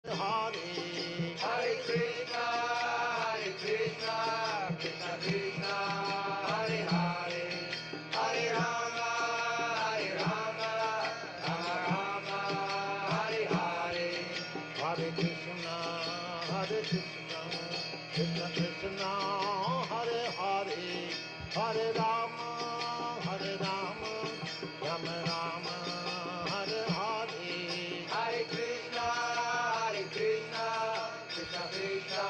Hare Hare Krishna, Krishna Krishna, Hare Hare, Hare Rama, Rama Rama, Hare Hare, Hare Krishna, Krishna Krishna, Hare Hare, Hare Rama, Rama Rama, Hare Hare, Hare Krishna, Krishna Krishna,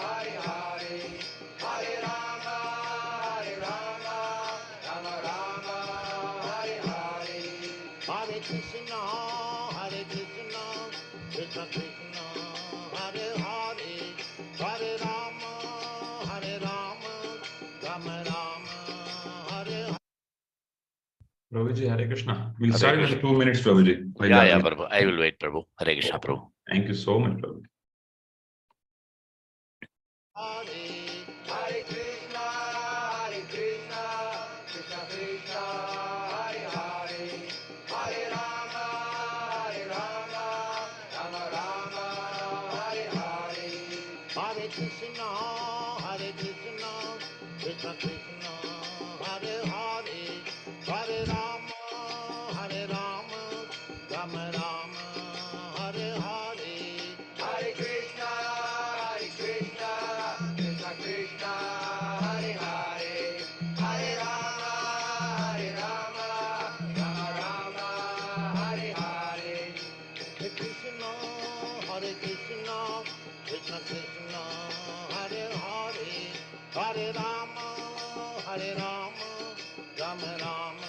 Hare Hare, Hare Rama, Rama Rama, Hare Hare, Hare Krishna, Krishna Krishna, Hare Hare, Hare Rama, Rama Rama, Hare Hare. Prabhuji, Hare Krishna. We'll Hare start Krishna. in 2 minutes, Prabhuji. Yeah, Prabhu. I will wait, Prabhu. Hare Krishna, Prabhu. Thank you so much, Prabhu. Hare Hare Krishna, Krishna Krishna, Hare Hare, Hare Rama, Rama Rama, Hare Hare, Hare Krishna, Krishna Krishna, Hare Hare, Hare Rama, Rama Rama, Hare Hare, Hare Krishna, Krishna Krishna, Hare Hare, Hare Rama, Rama Rama, Hare Hare, Hare Krishna, Krishna Krishna, Hare Hare, Hare Rama, Rama Rama,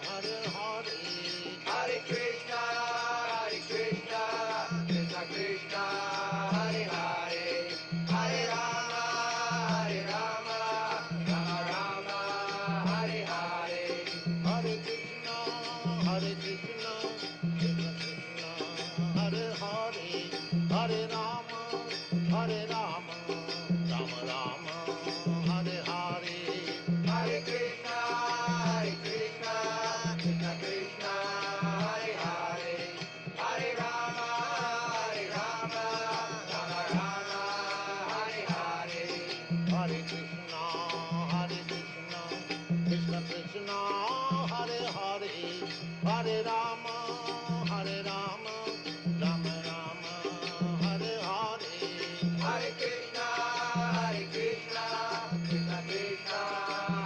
Hare Hare, Hare Krishna, Krishna Krishna, Hare Hare, Hare Rama, Rama Rama, Hare Hare, Hare Krishna, Krishna Krishna, Hare Hare, Hare Rama, Rama Rama, Hare Hare, Hare Krishna, Krishna Krishna, Hare Hare, Hare Rama, Rama Rama, Hare Hare, Hare Krishna, Krishna Krishna, Hare Hare, Hare Rama, Rama Rama, Hare Hare, Hare Krishna, Krishna Krishna, Hare Hare, Hare Rama, Rama Rama, Hare Hare, Hare Krishna, Krishna Krishna,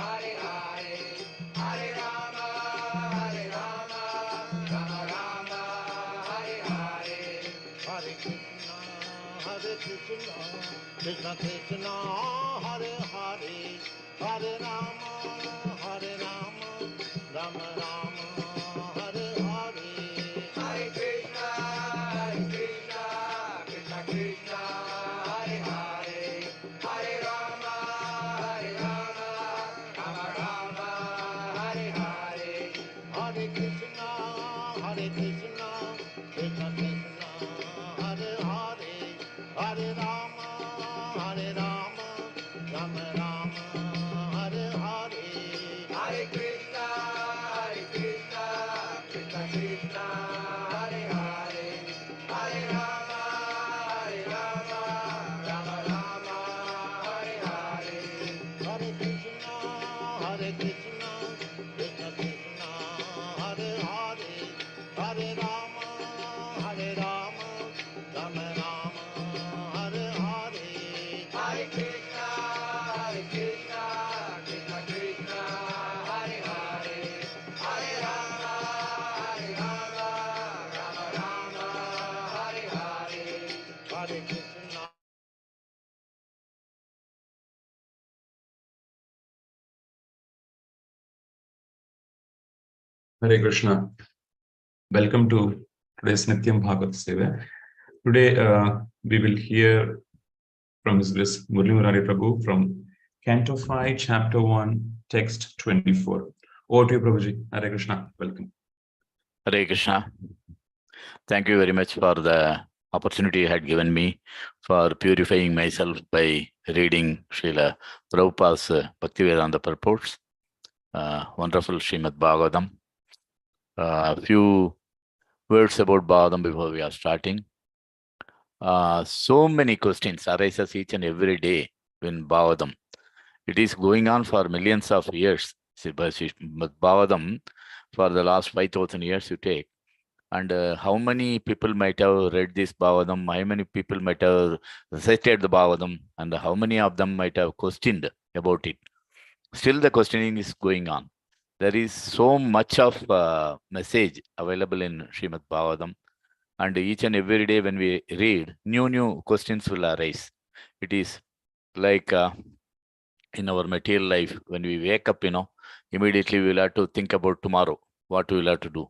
Hare Hare, Hare Rama, Rama Rama, Hare Hare, Hare Krishna, Krishna Krishna, Hare Hare, Hare Rama, Rama Rama, Hare Hare, Hare Krishna, Krishna Krishna, Hare Hare, Hare Rama, Rama Rama, Hare Hare, Hare Krishna, Krishna Krishna, Hare Hare, Hare Rama, Rama Rama, Hare Hare, Hare Krishna, Krishna Krishna, Hare Hare, Hare Rama, Rama Rama, Hare Hare, Hare Krishna, Krishna Krishna, Hare Hare, Hare Rama, Rama Hare Hare, Hare Krishna. Hare Krishna. Welcome to today's Nityam Bhagavata Sevaya. Today we will hear from His Grace Murali Prabhu from Canto 5, Chapter 1, Text 24. Over to you, Prabhuji. Hare Krishna. Welcome. Hare Krishna. Thank you very much for the opportunity you had given me for purifying myself by reading Srila Prabhupada's Bhaktivedanta purports. Wonderful Srimad Bhagavatam. A few words about Bhagavatam before we are starting. So many questions arises each and every day in Bhagavatam. It is going on for millions of years. But Bhagavatam, for the last 5,000 years you take. And how many people might have read this Bhagavatam? How many people might have recited the Bhagavatam? And how many of them might have questioned about it? Still the questioning is going on. There is so much of message available in Srimad Bhagavatam. And each and every day when we read, new questions will arise. It is like in our material life, when we wake up, immediately we will have to think about tomorrow, what we will have to do.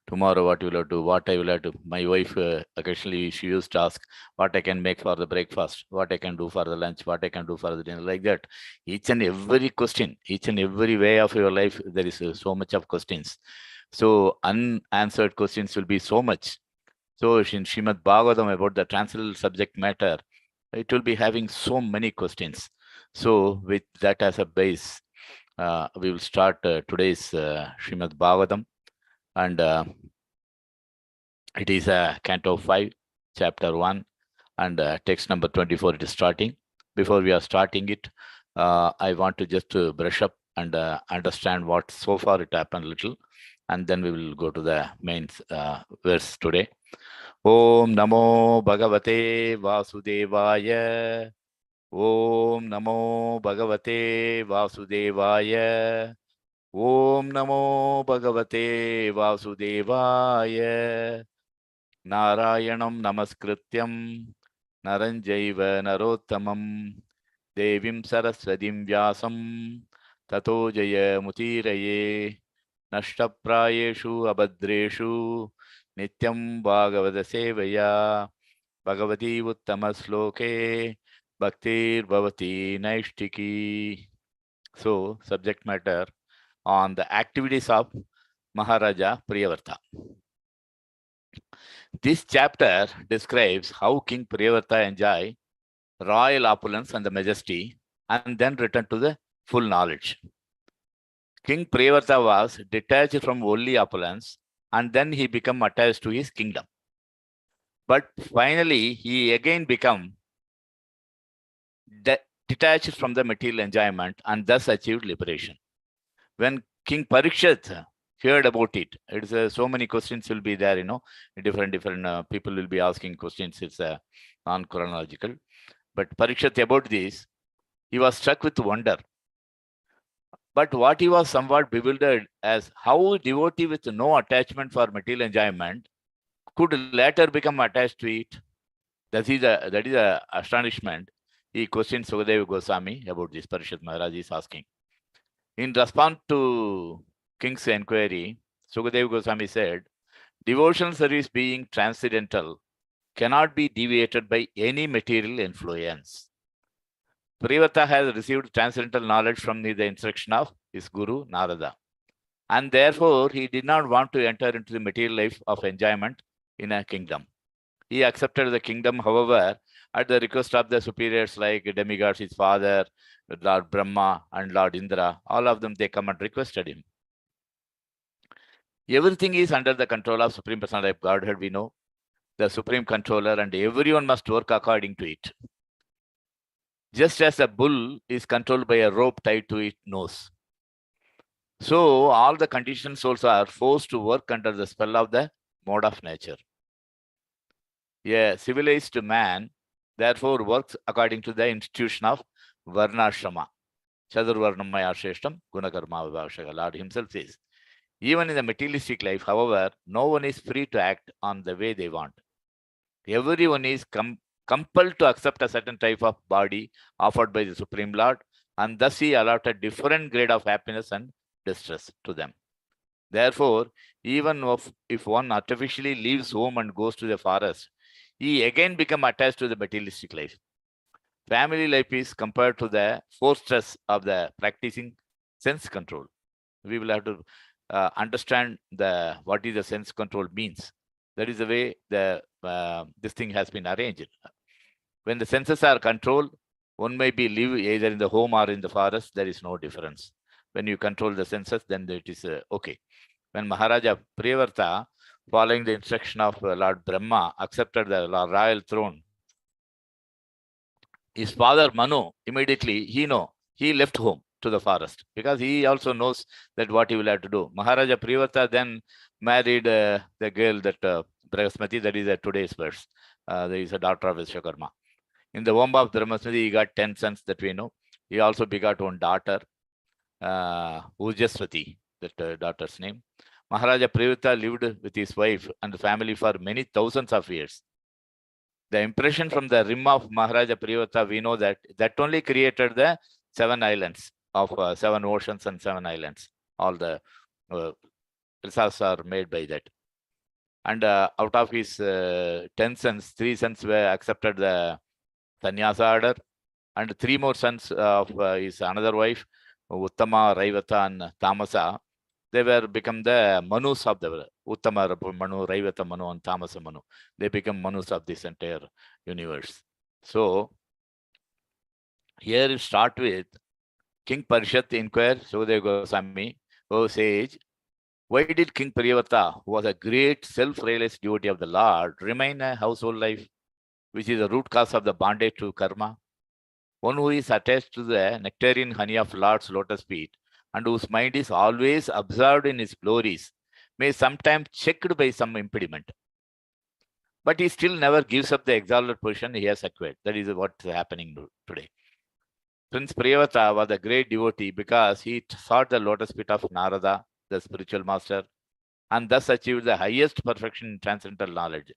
Tomorrow, what you will have to do, what I will have to. My wife, occasionally, she used to ask what I can make for the breakfast, what I can do for the lunch, what I can do for the dinner, like that. Each and every question, each and every way of your life, there is so much of questions. So unanswered questions will be so much. So in Srimad Bhagavatam about the transcendental subject matter, it will be having so many questions. So with that as a base, we will start today's Srimad Bhagavatam. And it is Canto 5, Chapter 1, and text number 24. It is starting. Before we are starting it, I want to just brush up and understand what so far it happened a little, and then we will go to the main verse today. Om Namo Bhagavate Vasudevaya. Om Namo Bhagavate Vasudevaya. Om Namo Bhagavate Vasudevaya. Narayanam Namaskrityam Naranjaiva Narottamam Devim Saraswatim Vyasam Tato Jaya Mutiraye Nashtaprayeshu Abhadreshu Nityam Bhagavata Sevaya Bhagavati Uttama Sloke Bhaktir Bhavati Naishtiki. So, subject matter on the activities of Maharaja Priyavarta. This chapter describes how King Priyavarta enjoyed royal opulence and the majesty and then returned to the full knowledge. King Priyavarta was detached from worldly opulence and then he became attached to his kingdom. But finally, he again became detached from the material enjoyment and thus achieved liberation. When King Parikshit heard about it, it's so many questions will be there, different people will be asking questions. It's non-chronological. But Parikshit, about this, he was struck with wonder. But what he was somewhat bewildered as how a devotee with no attachment for material enjoyment could later become attached to it. That is a astonishment. He questioned Sukadeva Goswami about this. Parikshit Maharaj is asking. In response to King's inquiry, Sukadeva Goswami said, devotional service being transcendental cannot be deviated by any material influence. Priyavarta has received transcendental knowledge from the instruction of his guru, Narada. And therefore, he did not want to enter into the material life of enjoyment in a kingdom. He accepted the kingdom, however, at the request of the superiors like demigods, his father, Lord Brahma and Lord Indra. All of them, they come and requested him. Everything is under the control of Supreme Personality of Godhead, we know. The Supreme Controller, and everyone must work according to it. Just as a bull is controlled by a rope tied to its nose. So all the conditioned souls are forced to work under the spell of the mode of nature. A civilized man, therefore, works according to the institution of Varnashrama. Chadurvarnamaya Shreshtam Gunakarma Vibhashaka. Lord himself says. Even in the materialistic life, however, no one is free to act on the way they want. Everyone is compelled to accept a certain type of body offered by the Supreme Lord, and thus he allotted different grade of happiness and distress to them. Therefore, even if one artificially leaves home and goes to the forest, he again becomes attached to the materialistic life. Family life is compared to the fortress of the practicing sense control. We will have to understand what is the sense control means. That is the way this thing has been arranged. When the senses are controlled, one may be live either in the home or in the forest. There is no difference. When you control the senses, then it is okay. When Maharaja Priyavarta, following the instruction of Lord Brahma, accepted the royal throne his father Manu, immediately he left home to the forest because he also knows that what he will have to do. Maharaja Priyavata then married the girl that Brahmasmati, that is today's verse. There is a daughter of Vishwakarma. In the womb of Brahmasmati, he got 10 sons that we know. He also begot one daughter, Ujaswati, that daughter's name. Maharaja Priyavata lived with his wife and the family for many thousands of years. The impression from the rim of Maharaja Priyavata, we know that only created the 7 islands of 7 oceans and 7 islands. All the reserves are made by that. And out of his 10 sons, 3 sons were accepted the sannyasa order, and 3 more sons of his another wife, Uttama, Raivata, and Tamasa, they were become the Manus of the Uttama Manu, Raivata Manu, and Tamasa Manu. They become Manus of this entire universe. So here you start with King Parishat inquire Sukadeva Goswami, O sage, why did King Priyavata, who was a great self-realized devotee of the Lord, remain a household life, which is the root cause of the bondage to karma? One who is attached to the nectarian honey of Lord's lotus feet and whose mind is always absorbed in his glories may sometimes checked by some impediment. But he still never gives up the exalted position he has acquired. That is what is happening today. Prince Priyavata was a great devotee because he sought the lotus feet of Narada, the spiritual master, and thus achieved the highest perfection in transcendental knowledge.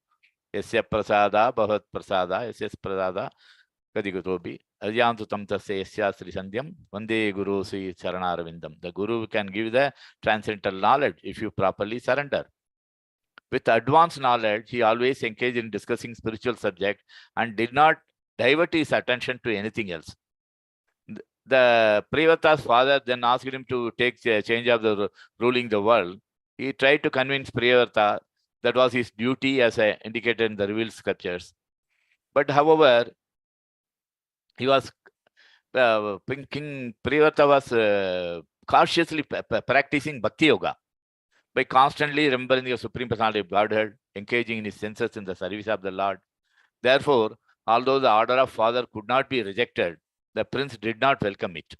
Yasya prasada bhavat prasada, yasya prasada Kadigatobi, Ajantu tam tasya yasya sri sandhyam, Vande Guru Sri Charanarvindam. The Guru can give the transcendental knowledge if you properly surrender. With advanced knowledge, he always engaged in discussing spiritual subject and did not divert his attention to anything else. The Priyavata's father then asked him to take change of the ruling the world. He tried to convince Priyavata that was his duty as indicated in the revealed scriptures. But however, he was King Priyavata was cautiously practicing Bhakti Yoga by constantly remembering the Supreme Personality of Godhead, engaging in his senses in the service of the Lord. Therefore, although the order of father could not be rejected, the prince did not welcome it.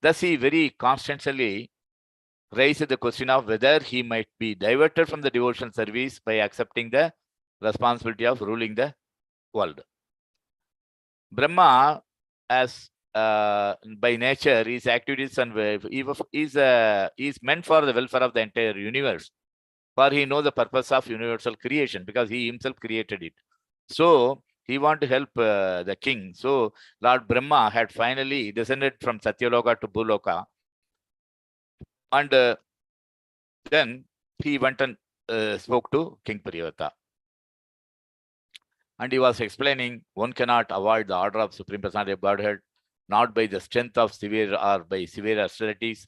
Thus, he very constantly raised the question of whether he might be diverted from the devotional service by accepting the responsibility of ruling the world. Brahma, as by nature, his activities and is meant for the welfare of the entire universe. For he knows the purpose of universal creation because he himself created it. So he wanted to help the king. So Lord Brahma had finally descended from Satyaloka to Bhuloka, and then he went and spoke to King Priyavata. And he was explaining one cannot avoid the order of Supreme Personality of Godhead, not by the strength of severe or by severe austerities.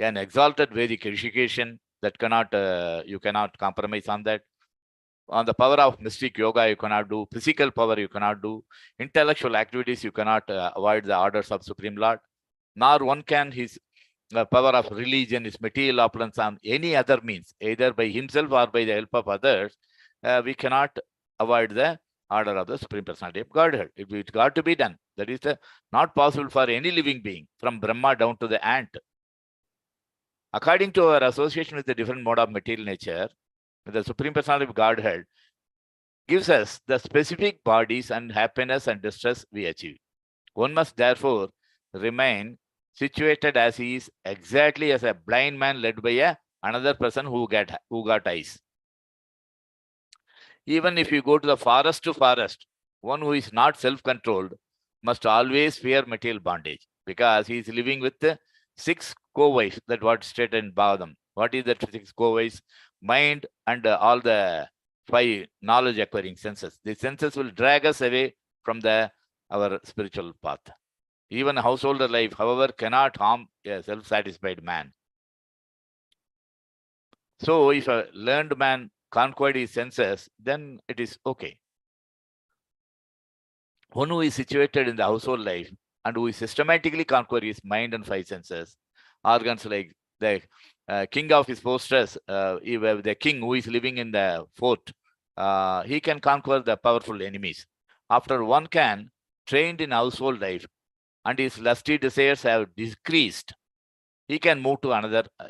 An exalted Vedic education that you cannot compromise on that. On the power of mystic yoga, you cannot do. Physical power, you cannot do. Intellectual activities, you cannot avoid the orders of Supreme Lord. Nor one can his power of religion, his material opulence on any other means, either by himself or by the help of others. We cannot avoid the order of the Supreme Personality of Godhead. It's got to be done. That is not possible for any living being, from Brahma down to the ant. According to our association with the different mode of material nature, the Supreme Personality of Godhead gives us the specific bodies and happiness and distress we achieve. One must therefore remain situated as he is, exactly as a blind man led by another person who got eyes. Even if you go to the forest, one who is not self-controlled must always fear material bondage because he is living with the 6 co-wives that what stated in Bhagavatam. What is that 6 co-wives? Mind and all the 5 knowledge acquiring senses. The senses will drag us away from our spiritual path. Even householder life, however, cannot harm a self-satisfied man. So if a learned man conquered his senses, then it is okay. One who is situated in the household life and who is systematically conquer his mind and 5 senses, organs like the king of his fortress, the king who is living in the fort, he can conquer the powerful enemies. After one can trained in household life, and his lusty desires have decreased, he can move to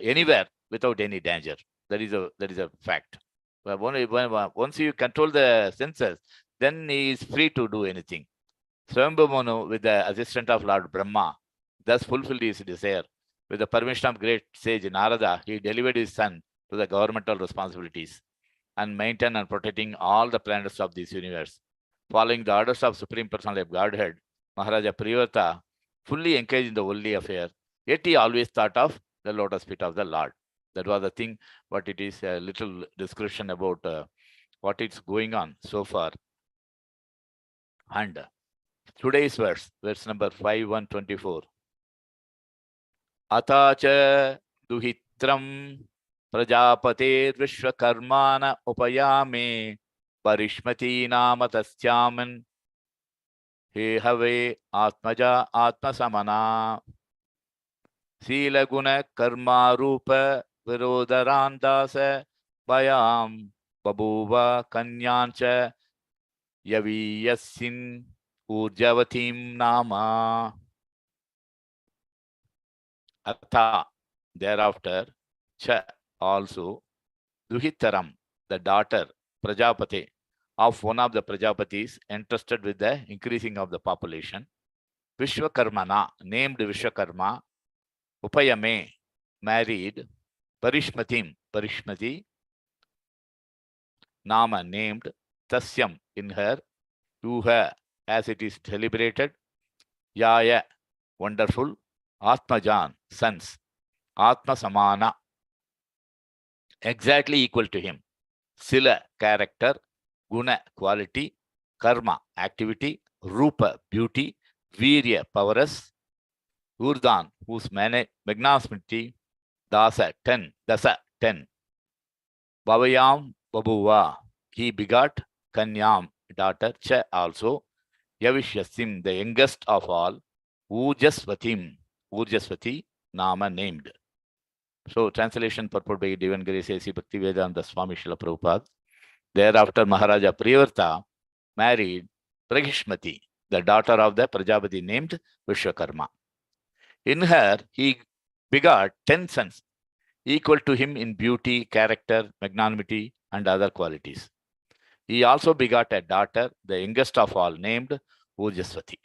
anywhere without any danger. That is a fact. But once you control the senses, then he is free to do anything. Swayambhu Manu, with the assistance of Lord Brahma, thus fulfilled his desire. With the permission of great sage Narada, he delivered his son to the governmental responsibilities and maintain and protecting all the planets of this universe. Following the orders of Supreme Personality of Godhead, Maharaja Priyavata fully engaged in the worldly affair, yet he always thought of the lotus feet of the Lord. That was the thing, what it is, a little description about what is going on so far. And today's verse number 5124. Atacha duhitram prajapater vishwakarmana upayame parishmati nama tasyaman he have atmaja atmasamana sila guna karma rupa virodarandasa bayam babuva kanyancha yaviyasin urjavatim nama. Atha, thereafter, cha, also, Duhitaram, the daughter, Prajapati, of one of the Prajapatis entrusted with the increasing of the population, Vishwakarmana, named Vishwakarma, Upayame, married, Parishmati, Nama, named, Tasyam, in her, to her, as it is celebrated, Yaya, wonderful, Atmajan, sons, Atma Samana, exactly equal to him. Sila, character, Guna, quality, Karma, activity, Rupa, beauty, Virya, powerous, Urdan, whose magnanimity, Dasa, 10, Bhavayam, Babuva, he begot, Kanyam, daughter, Cha, also, Yavishyasim, the youngest of all, Urjasvati, Nama, named. So, translation purport by Divine Grace A.C. Bhaktivedanta Swami Srila Prabhupada. Thereafter, Maharaja Priyavrata married Pragishmati, the daughter of the Prajapati named Vishwakarma. In her, he begot 10 sons, equal to him in beauty, character, magnanimity, and other qualities. He also begot a daughter, the youngest of all, named Urjasvati.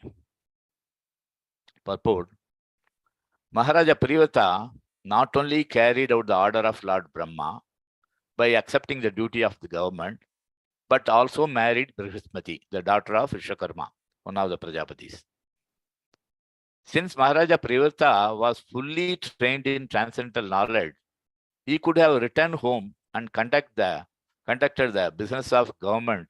Purport. Maharaja Priyavrata not only carried out the order of Lord Brahma by accepting the duty of the government, but also married Brihaspati, the daughter of Vishwakarma, one of the Prajapatis. Since Maharaja Priyavrata was fully trained in transcendental knowledge, he could have returned home and conducted the business of government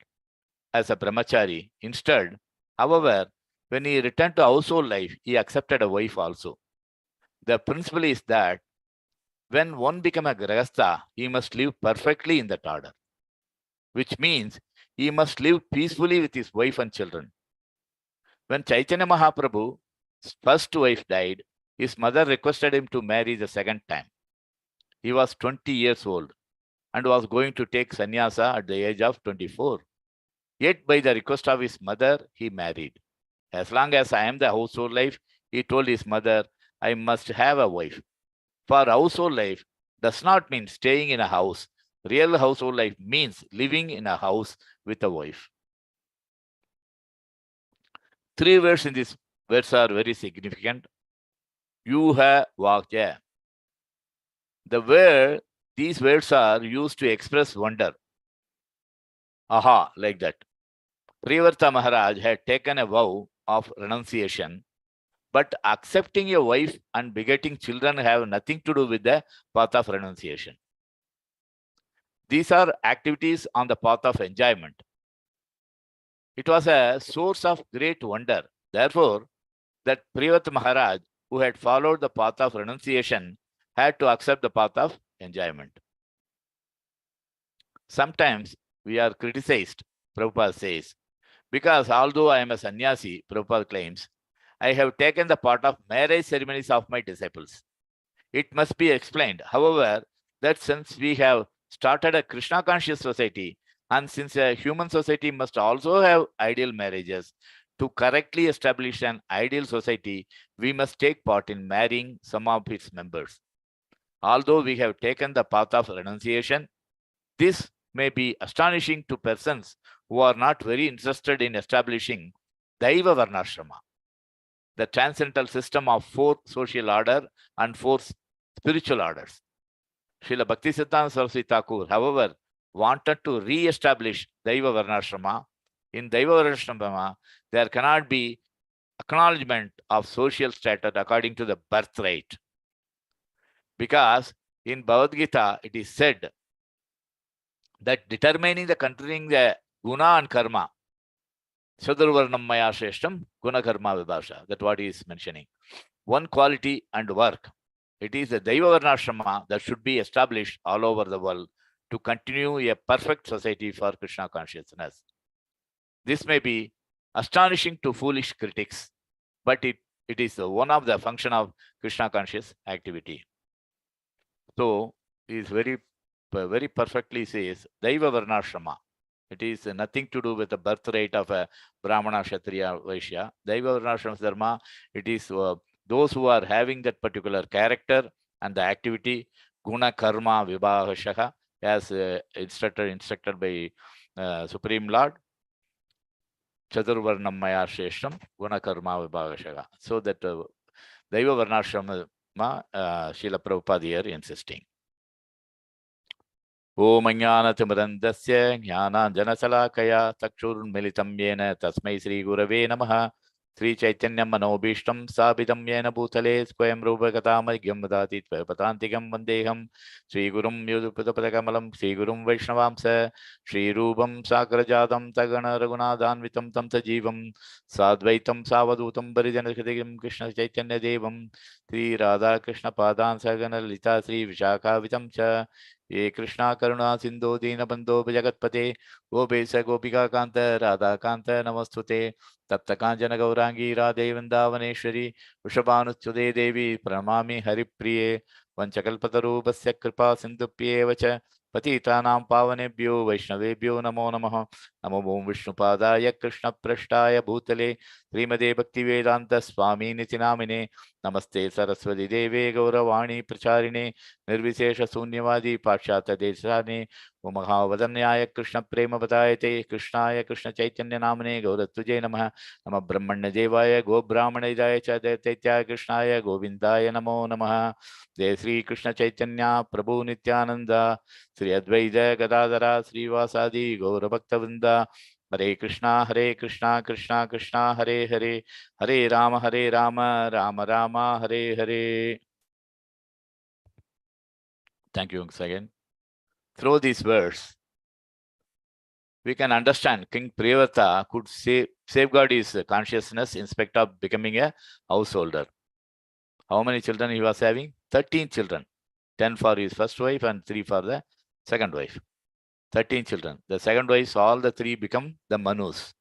as a brahmachari. Instead, however, when he returned to household life, he accepted a wife also. The principle is that when one becomes a grahastha, he must live perfectly in that order, which means he must live peacefully with his wife and children. When Chaitanya Mahaprabhu's first wife died, his mother requested him to marry the second time. He was 20 years old and was going to take sannyasa at the age of 24. Yet by the request of his mother, he married. As long as I am the household life, he told his mother, I must have a wife. For household life does not mean staying in a house. Real household life means living in a house with a wife. 3 words in this verse are very significant. Yuha Vakya. These words are used to express wonder. Aha, like that. Priyavrata Maharaj had taken a vow of renunciation, but accepting a wife and begetting children have nothing to do with the path of renunciation. These are activities on the path of enjoyment. It was a source of great wonder. Therefore, that Priyavrata Maharaj, who had followed the path of renunciation, had to accept the path of enjoyment. Sometimes we are criticized, Prabhupada says, because although I am a sannyasi, Prabhupada claims, I have taken the part of marriage ceremonies of my disciples. It must be explained, however, that since we have started a Krishna conscious society, and since a human society must also have ideal marriages, To correctly establish an ideal society, we must take part in marrying some of its members. Although we have taken the path of renunciation, this may be astonishing to persons who are not very interested in establishing Daiva Varnashrama, the transcendental system of 4 social order and 4 spiritual orders. Srila Bhaktisiddhanta Saraswati Thakur, however, wanted to re-establish Daiva Varnashrama. In Daiva Varnashrama, there cannot be acknowledgement of social status according to the birthright. Because in Bhagavad Gita, it is said that determining the continuing the guna and karma, Sadurvarnam Maya Shreshtam, guna karma vibhasha, that what he is mentioning. One quality and work. It is the Daiva Varnashrama that should be established all over the world to continue a perfect society for Krishna consciousness. This may be astonishing to foolish critics, but it is one of the function of Krishna conscious activity. So, he is very perfectly says Daiva Varnashrama. It is nothing to do with the birthright of a Brahmana, Kshatriya, Vaishya. Daiva Varnashrama Dharma, it is those who are having that particular character and the activity, Guna Karma Vibhagashah, as instructed by Supreme Lord, Chaturvarnam Maya Shreshtam, Guna Karma Vibhagashah. So that Daiva Varnashrama, Srila Prabhupada here insisting. Om Jnanatimirandasya Jnananjanasalakaya Chakshurunmilitam Yena Tasmai Sri Gurave Namaha Sri Chaitanyam Manobhishtam Sabidam Yena Bhutale Swayam Rupakatamagyam Vadati Tvapatantikam Vandeham Sri Gurum Yudupatapatakamalam Sri Gurum Vaishnavamsa Sri Rupam Sakrajadam Tagana Ragunadanvitam Tam Sajivam Sadvaitam Savadutam Barijanakritigam Krishna Chaitanya Devam Sri Radha Krishna Padan Sagana Lita Sri Vishakavitam Cha ये कृष्णा करुणा सिंधु दीनबंधो जगत्पते गोपेश गोपिका कांत राधा कांत नमस्तुते तप्त कांचन गौरांगी राधे वृंदावनेश्वरी वृषभानुच्युते देवी प्रणमामि हरिप्रिये वंशकल्पतरूपस्य कृपा सिन्धुभ्येव च पतितानां पावनेभ्यो वैष्णवेभ्यो नमो नमः नमो ओं विष्णुपादाय कृष्णप्रेष्ठाय भूतले श्रीमदे भक्तिवेदान्त स्वामिनिति नामिने नमस्ते सरस्वती देवे गौरवाणी प्रचारिणे निर्विशेष शून्यवादी पाश्चात्य देशाने महावदन्याय कृष्ण प्रेम बतायते कृष्णाय कृष्ण चैतन्य नामने गौरत्वजे नमः नमः ब्रह्मण्य देवाय गो ब्राह्मणेजाय च दैत्याय कृष्णाय गोविंदाय नमो नमः जय श्री कृष्ण चैतन्य प्रभु नित्यानंद श्री अद्वैत गदाधरा श्रीवासादि गौर भक्तवृंद हरे Krishna Krishna Krishna Hare Hare Hare Ram Ram Ram Hare Hare. Thank you once again. Through this verse, we can understand King Priyavata could safeguard his consciousness in spite of becoming a householder. How many children he was having? 13 children. 10 for his first wife and 3 for the second wife. 13 children. The second wife, all the 3 become the Manus.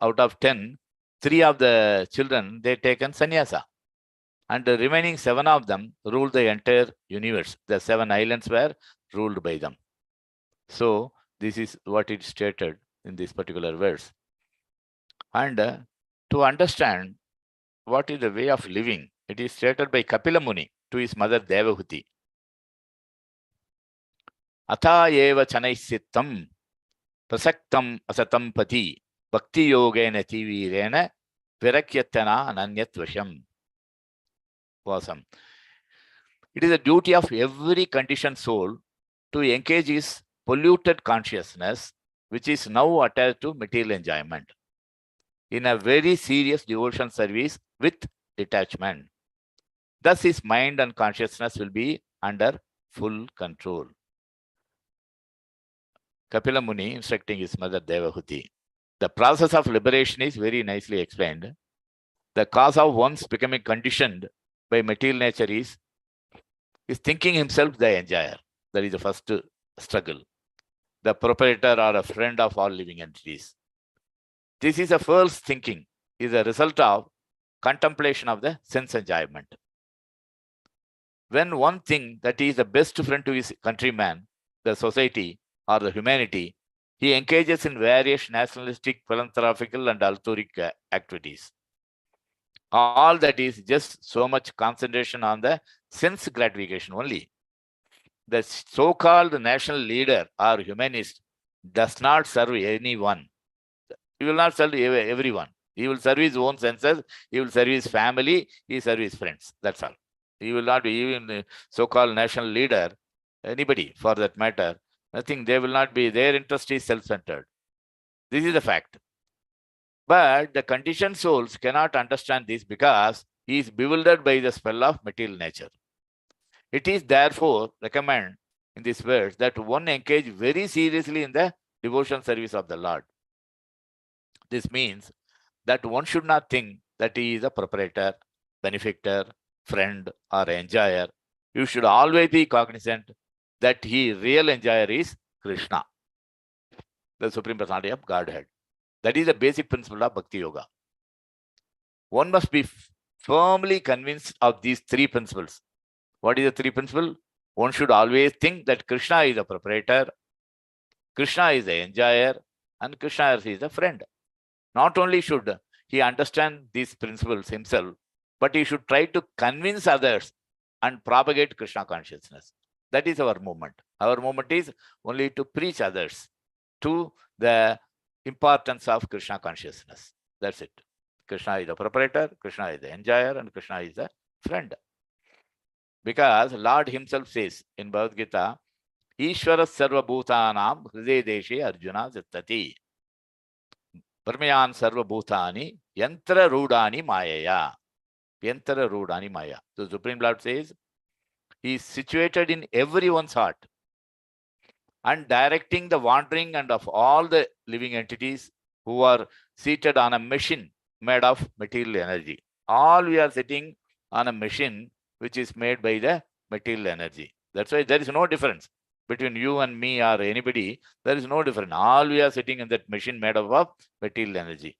Out of 10, 3 of the children, they taken sannyasa. And the remaining 7 of them ruled the entire universe. The 7 islands were ruled by them. So, this is what it stated in this particular verse. And to understand what is the way of living, it is stated by Kapila Muni to his mother Devahuti. Atha eva chanaisittam prasaktam asatam pati bhakti yogena tivirena virakyatana ananyatvasham. Awesome. It is a duty of every conditioned soul to engage his polluted consciousness, which is now attached to material enjoyment, in a very serious devotion service with detachment. Thus, his mind and consciousness will be under full control. Kapila Muni instructing his mother Devahuti. The process of liberation is very nicely explained. The cause of one's becoming conditioned by material nature is thinking himself the enjoyer. That is the first struggle. The proprietor or a friend of all living entities. This is a false thinking, is a result of contemplation of the sense enjoyment. When one thinks that he is the best friend to his countryman, the society, or the humanity, He engages in various nationalistic, philanthropical, and altruistic activities. All that is just so much concentration on the sense gratification only. The so-called national leader or humanist does not serve anyone. He will not serve everyone. He will serve his own senses. He will serve his family. He will serve his friends. That's all. He will not be even the so-called national leader, anybody for that matter. Nothing. They will not be. Their interest is self-centered. This is the fact. But the conditioned souls cannot understand this because he is bewildered by the spell of material nature. It is therefore recommended in this verse that one engage very seriously in the devotional service of the Lord. This means that one should not think that he is a proprietor, benefactor, friend, or enjoyer. You should always be cognizant that he real enjoyer is Krishna, the Supreme Personality of Godhead. That is the basic principle of Bhakti Yoga. One must be firmly convinced of these three principles. What is the three principles? One should always think that Krishna is a proprietor, Krishna is the enjoyer, and Krishna is a friend. Not only should he understand these principles himself, but he should try to convince others and propagate Krishna consciousness. That is our movement. Our movement is only to preach others to the importance of Krishna consciousness. That's it. Krishna is the proprietor, Krishna is the enjoyer, and Krishna is the friend. Because Lord himself says in Bhagavad Gita, Ishvara sarva bhutanam hriday deshe Arjuna zittati. Parmayan sarva bhutani yantra rudani mayaya. Yantra rudani maya. The Supreme Lord says, he is situated in everyone's heart and directing the wandering and of all the living entities who are seated on a machine made of material energy. All we are sitting on a machine which is made by the material energy. That's why there is no difference between you and me or anybody. There is no difference. All we are sitting in that machine made up of material energy.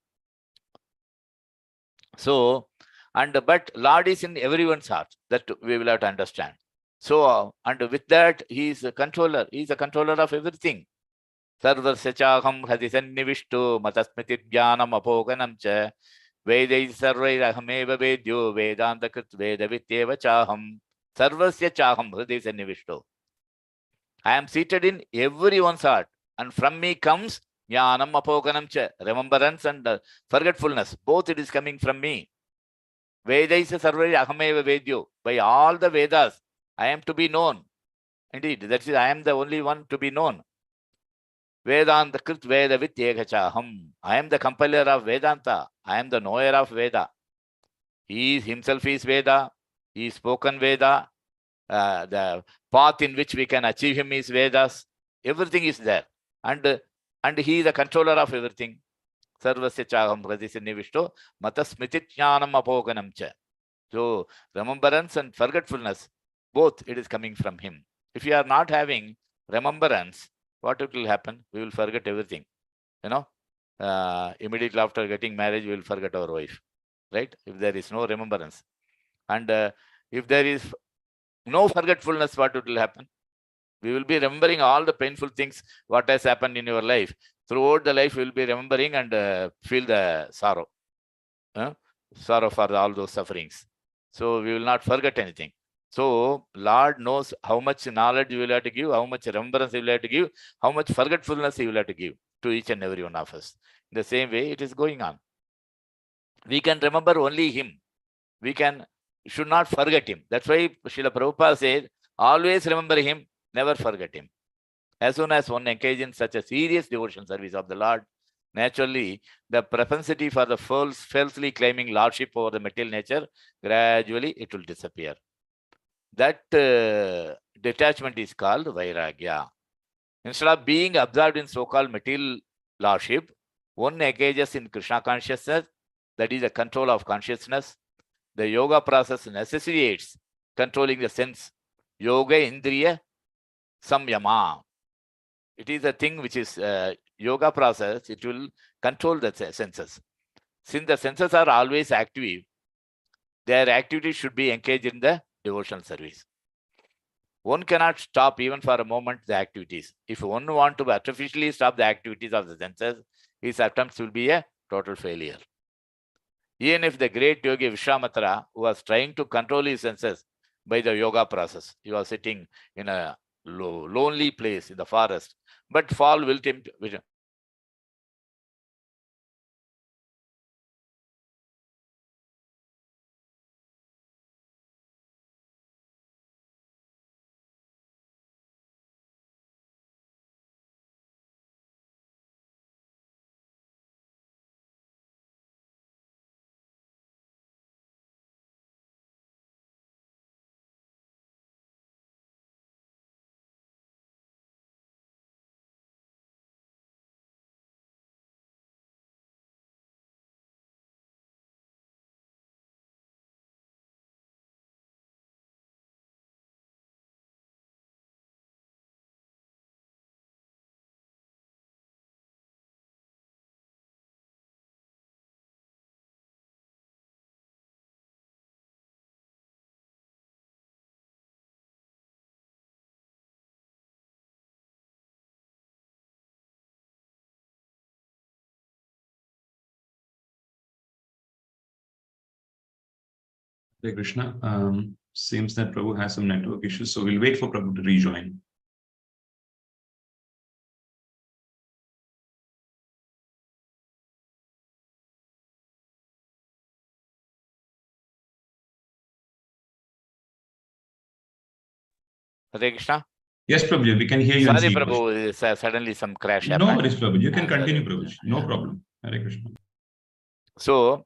So, but Lord is in everyone's heart. That we will have to understand. So, and with that, he is a controller. He is a controller of everything. Sarvasya chaham hadisannivishto matasmiti jnanam apoganam cha vedai sarvai ahameva vedyo vedanta krit vedavityeva chaham sarvasya chaham hadisannivishto. I am seated in everyone's heart, and from me comes jnanam apoganam cha, remembrance and forgetfulness. Both it is coming from me. Vedai sarvai ahameva vedyo. By all the Vedas, I am to be known. Indeed, that is, I am the only one to be known. Vedanta krit veda vityegachaham. I am the compiler of Vedanta. I am the knower of Veda. He himself is Veda. He is spoken Veda. The path in which we can achieve him is Vedas. Everything is there. And he is the controller of everything. Sarvasya chaham pradisannivishto matasmititjnanam apoganam cha. So remembrance and forgetfulness, both it is coming from him. If you are not having remembrance, what will happen? We will forget everything. You know, immediately after getting married, we will forget our wife, right? If there is no remembrance. And if there is no forgetfulness, what will happen? We will be remembering all the painful things, what has happened in your life. Throughout the life, we will be remembering and feel the sorrow. Sorrow for all those sufferings. So we will not forget anything. So Lord knows how much knowledge you will have to give, how much remembrance you will have to give, how much forgetfulness you will have to give to each and every one of us. In the same way, it is going on. We can remember only him. We should not forget him. That's why Srila Prabhupada said, always remember him, never forget him. As soon as one engages in such a serious devotion service of the Lord, naturally, the propensity for the falsely claiming lordship over the material nature, gradually it will disappear. That detachment is called Vairagya. Instead of being absorbed in so-called material lordship, one engages in Krishna consciousness, that is the control of consciousness. The yoga process necessitates controlling the sense. Yoga Indriya Samyama. It is a thing which is yoga process. It will control the senses. Since the senses are always active, their activity should be engaged in the devotional service. One cannot stop even for a moment the activities. If one want to artificially stop the activities of the senses, his attempts will be a total failure. Even if the great yogi Vishwamitra was trying to control his senses by the yoga process, he was sitting in a lonely place in the forest, but fall will tempt. Hare Krishna. Seems that Prabhu has some network issues, so we'll wait for Prabhu to rejoin. Hare Krishna. Yes, Prabhu, we can hear you. Sorry, Prabhu, suddenly some crash happened. No worries, Prabhu. You can continue, Prabhu. No problem. Hare Krishna. So,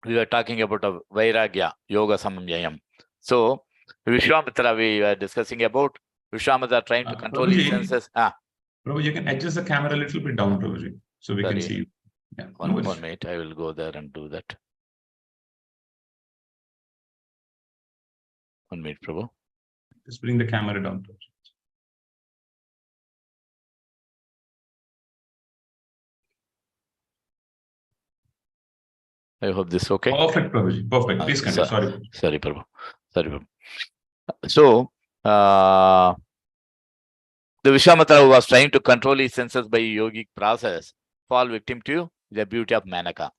we were talking about a Vairagya, Yoga Samyayam. So, Vishwamitra, we were discussing about Vishwamitra trying to control his senses. Prabhu, you can adjust the camera a little bit down, Prabhuji, so we can see you. Yeah, one minute, I will go there and do that. 1 minute, Prabhu. Just bring the camera down, Prabhuji. I hope this is okay. Perfect, Prabhuji. Perfect. Please continue. Sorry, Prabhu. Sorry, Prabhu. So, the Vishwamitra was trying to control his senses by yogic process, fall victim to the beauty of Manaka.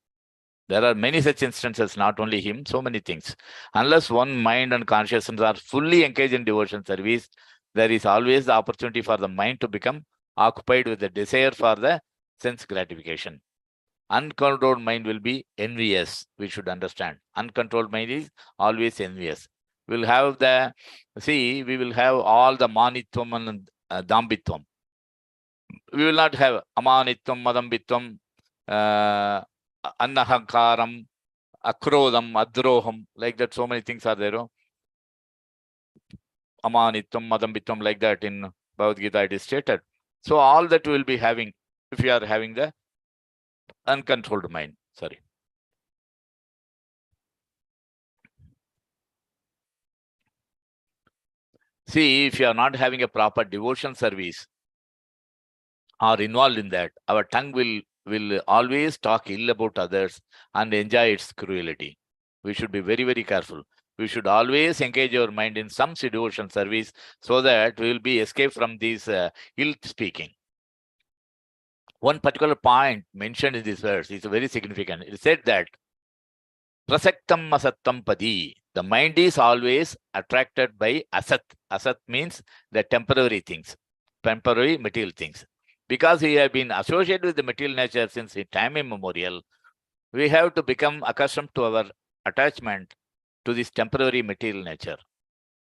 There are many such instances, not only him, so many things. Unless one mind and consciousness are fully engaged in devotion service, there is always the opportunity for the mind to become occupied with the desire for the sense gratification. Uncontrolled mind will be envious. We should understand. Uncontrolled mind is always envious. We'll have we will have all the manitvam and dambitvam. We will not have amanitvam, madambitvam, annahankaram, akrodam, adroham, like that. So many things are there. Amanitvam, madambitvam, like that in Bhagavad Gita it is stated. So all that we will be having if you are having the uncontrolled mind. Sorry. See, if you are not having a proper devotion service or involved in that, our tongue will always talk ill about others and enjoy its cruelty. We should be very, very careful. We should always engage our mind in some devotion service so that we will be escaped from this ill speaking. One particular point mentioned in this verse is very significant. It said that prasaktam asattam padi. The mind is always attracted by asat. Asat means the temporary things, temporary material things. Because we have been associated with the material nature since time immemorial, we have to become accustomed to our attachment to this temporary material nature.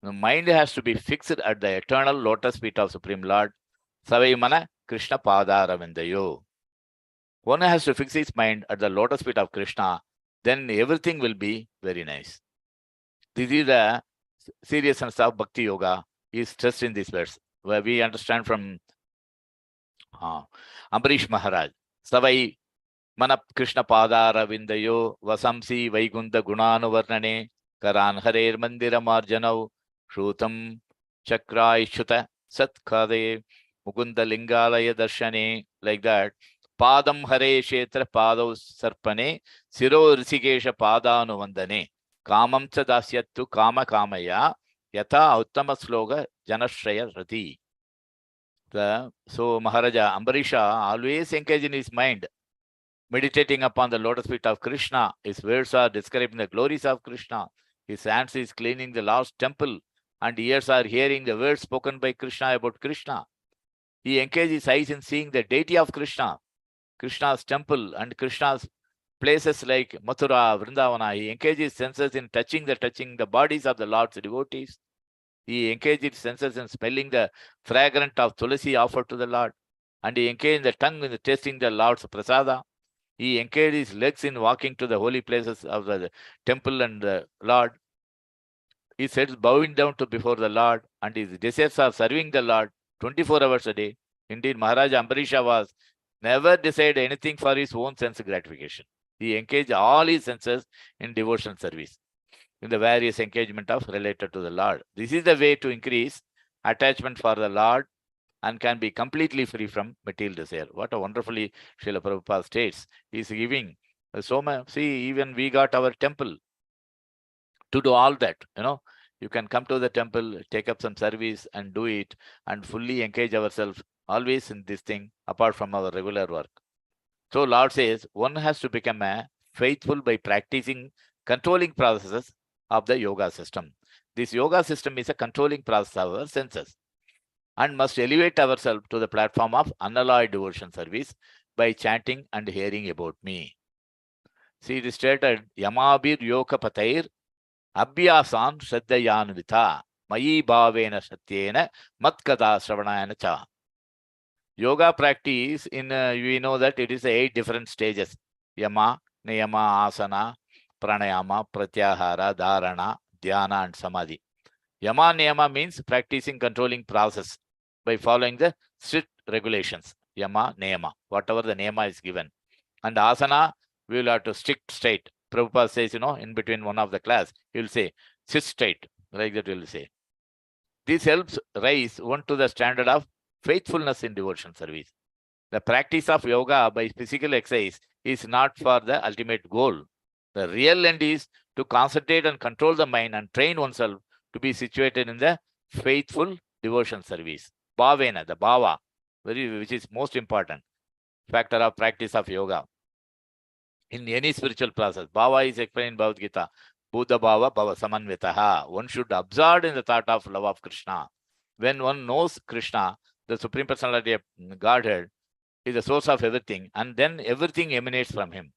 The mind has to be fixed at the eternal lotus feet of Supreme Lord, Sevaya Krishna Pada Ravindayo. One has to fix his mind at the lotus feet of Krishna, then everything will be very nice. This is the seriousness of Bhakti Yoga is stressed in this verse, where we understand from Ambarish Maharaj. Savai Mana Krishna Padara Vindayo Vasamsi Vaikunda Gunanu Varnane Karan Harer Mandira Marjanau Shrutam Chakraishuta Satkade Mukunda Lingalaya Darshane, like that. Padam Hare Kshetra Padav Sarpane Siro Risikesha Padanu Vandane Kamam Cha Dasyattu Kama Kamaya Yatha Uttama Sloga Janashraya Rati. So Maharaja Ambarisha always engaged in his mind, meditating upon the lotus feet of Krishna. His words are describing the glories of Krishna. His hands is cleaning the Lord's temple, and ears are hearing the words spoken by Krishna about Krishna. He engaged his eyes in seeing the deity of Krishna, Krishna's temple, and Krishna's places like Mathura, Vrindavana. He engaged his senses in touching the bodies of the Lord's devotees. He engaged his senses in smelling the fragrance of Tulasi offered to the Lord. And he engaged the tongue in tasting the Lord's prasada. He engaged his legs in walking to the holy places of the temple and the Lord. His head bowing down to before the Lord, and his desires are serving the Lord 24 hours a day. Indeed, Maharaja Ambarisha was never decided anything for his own sense gratification. He engaged all his senses in devotional service, in the various engagement of related to the Lord. This is the way to increase attachment for the Lord and can be completely free from material desire. What a wonderfully Srila Prabhupada states. He is giving so much. See, even we got our temple to do all that. You can come to the temple, take up some service and do it, and fully engage ourselves always in this thing apart from our regular work. So Lord says one has to become a faithful by practicing controlling processes of the yoga system. This yoga system is a controlling process of our senses and must elevate ourselves to the platform of unalloyed devotion service by chanting and hearing about me. See, it is stated, Yamabir Yoga Patair Abhyasan Shraddhayanvita Mayi Bhavena Satyena Matkada Shravanayana Cha. Yoga practice, we know that it is 8 different stages. Yama, Niyama, Asana, Pranayama, Pratyahara, Dharana, Dhyana, and Samadhi. Yama Niyama means practicing controlling process by following the strict regulations. Yama Niyama, whatever the Niyama is given. And Asana, we will have to stick straight. Prabhupada says, in between one of the class, he will say, sit straight. Like that he will say. This helps raise one to the standard of faithfulness in devotion service. The practice of yoga by physical exercise is not for the ultimate goal. The real end is to concentrate and control the mind and train oneself to be situated in the faithful devotion service. Bhavena, the bhava, which is most important factor of practice of yoga. In any spiritual process, bhava is explained in Bhagavad Gita. Buddha bhava bhava samanvitaha. One should absorb in the thought of love of Krishna. When one knows Krishna, the Supreme Personality of Godhead, is the source of everything, and then everything emanates from him.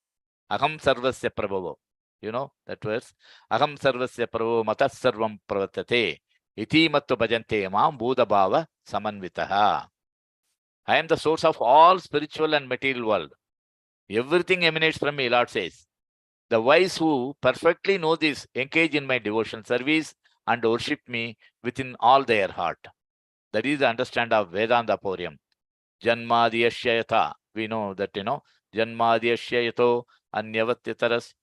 Aham sarvasya prabhavo. You know that verse? Aham sarvasya prabhavo matas sarvam pravartate. Iti mattu bhajante mam Buddha bhava samanvitaha. I am the source of all spiritual and material world. Everything emanates from me, Lord says. The wise who perfectly know this engage in my devotion service and worship me within all their heart. That is the understanding of Vedanta Poriam. Janmadiyasya yatha. We know that, Janmadiyasya yato anyavatitaras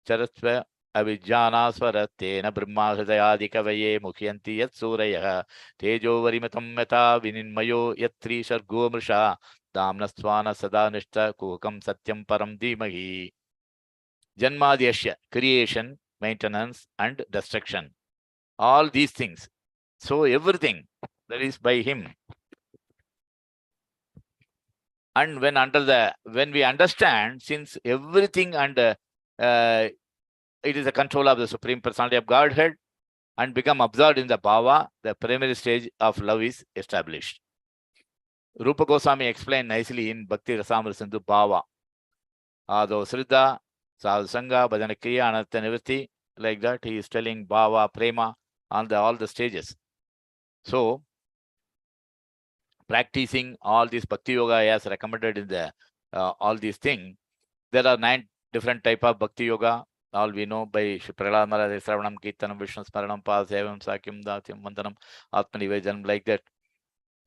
charasva avijjana swaratena brahma hridayadikavaye mukhyanti yat surayah tejo varimatam yata vininmayo yatri shargo mrisha damnasvana sada nishta kuhakam satyam param dhimahi. Janmadiyasya, creation, maintenance, and destruction. All these things. So everything that is by him. And when we understand, since everything it is a control of the Supreme Personality of Godhead and become absorbed in the bhava, the primary stage of love is established. Rupa Goswami explained nicely in Bhakti Rasamrita Sindhu bhava. Ado Sriddha, Sadhusanga, Bhajana Kriya, Anartha Nivritti, like that, he is telling bhava, prema, on all the stages. So, practicing all these Bhakti Yoga as recommended in the all these things, there are 9 different type of Bhakti Yoga. All we know by Prahlad Maharaj, Sravanam, Kirtanam, Vishnu Smaranam, Pasevam, Sakyam, Datyam, Vandanam, Atmanivedanam, like that.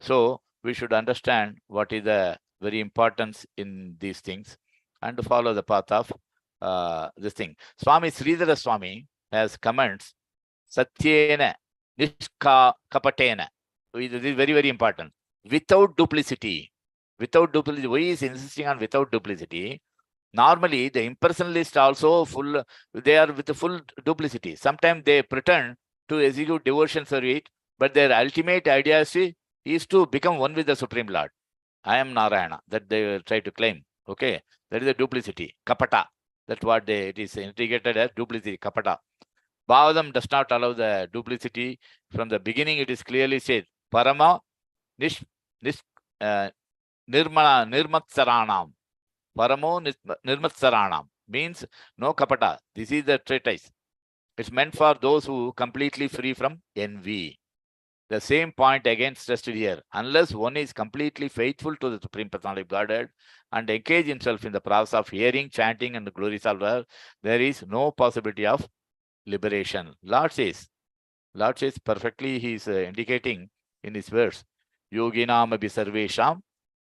So, we should understand what is the very importance in these things and follow the path of this thing. Swami Sridhara Swami has comments, Satyena, Nishka Kapatena. This is very, very important. Without duplicity. Without duplicity. Why is insisting on without duplicity? Normally, the impersonalists also they are with the full duplicity. Sometimes they pretend to execute devotion service, but their ultimate idea is to become one with the Supreme Lord. I am Narayana, that they try to claim. Okay, that is a duplicity, kapata. That's what it is integrated as duplicity, kapata. Bhagavatam does not allow the duplicity. From the beginning, it is clearly said, Parama nish, nish, nirmatsaranam. Paramo nirmatsaranam means no kapata. This is the treatise. It's meant for those who completely free from envy. The same point again stressed here. Unless one is completely faithful to the Supreme Personality of Godhead and engage himself in the process of hearing, chanting, and glories of God, there is no possibility of liberation. Lord says perfectly, he is indicating in his verse, Yoginam abhi sarvesham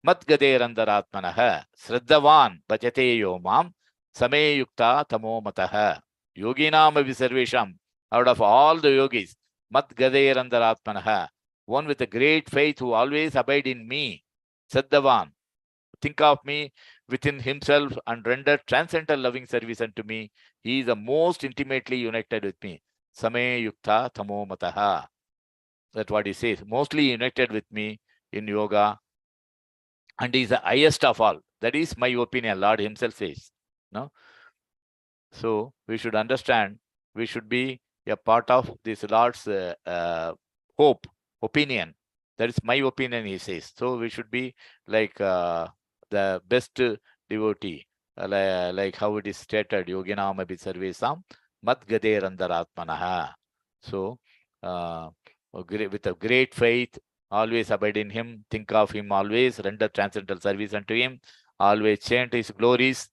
matgaderandaratmanah sraddhavan bhajate yo mam same yukta tamo matah. Yoginam abhi sarvesham, out of all the yogis, matgaderandaratmanah, one with a great faith who always abide in me, Sraddhavan, think of me within himself and render transcendental loving service unto me. He is the most intimately united with me. Same yukta tamo mataha. That's what he says. Mostly united with me in yoga. And he is the highest of all. That is my opinion. Lord himself says. No? So we should understand, we should be a part of this Lord's hope, opinion. That is my opinion, he says. So we should be like the best devotee, like how it is stated, Yoginam abhi sarvesam matgade randaratmanaha. So with a great faith, always abide in him, think of him always, render transcendental service unto him, always chant his glories.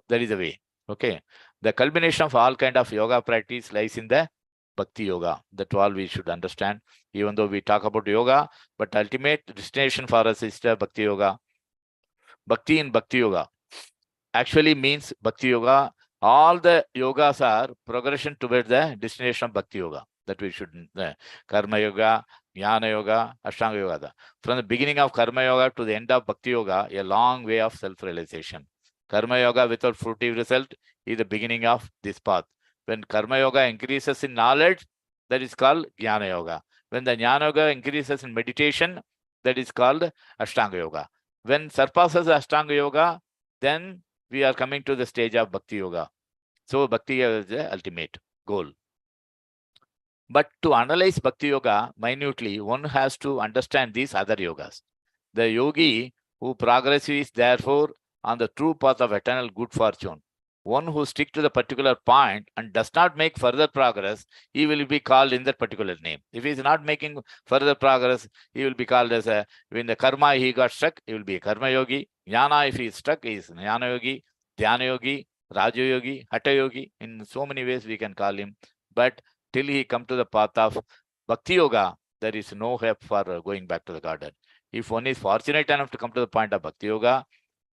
That is the way. Okay. The culmination of all kind of yoga practice lies in the Bhakti Yoga. That's all we should understand. Even though we talk about yoga, but ultimate destination for us is the Bhakti Yoga. Bhakti in Bhakti Yoga actually means Bhakti Yoga. All the yogas are progression towards the destination of Bhakti Yoga. That we should, Karma Yoga, Jnana Yoga, Ashtanga Yoga. From the beginning of Karma Yoga to the end of Bhakti Yoga, a long way of self-realization. Karma Yoga without fruitive result is the beginning of this path. When Karma Yoga increases in knowledge, that is called Jnana Yoga. When the Jnana Yoga increases in meditation, that is called Ashtanga Yoga. When surpasses Ashtanga Yoga, then we are coming to the stage of Bhakti Yoga. So Bhakti Yoga is the ultimate goal. But to analyze Bhakti Yoga minutely, one has to understand these other yogas. The yogi who progresses therefore on the true path of eternal good fortune. One who sticks to the particular point and does not make further progress, he will be called in that particular name. If he is not making further progress, he will be called as a, when the karma he got stuck, he will be a karma yogi. Jnana, if he is stuck, he is jnana yogi, dhyana yogi, raja yogi, hatha yogi. In so many ways we can call him. But till he come to the path of Bhakti Yoga, there is no help for going back to the garden. If one is fortunate enough to come to the point of Bhakti Yoga,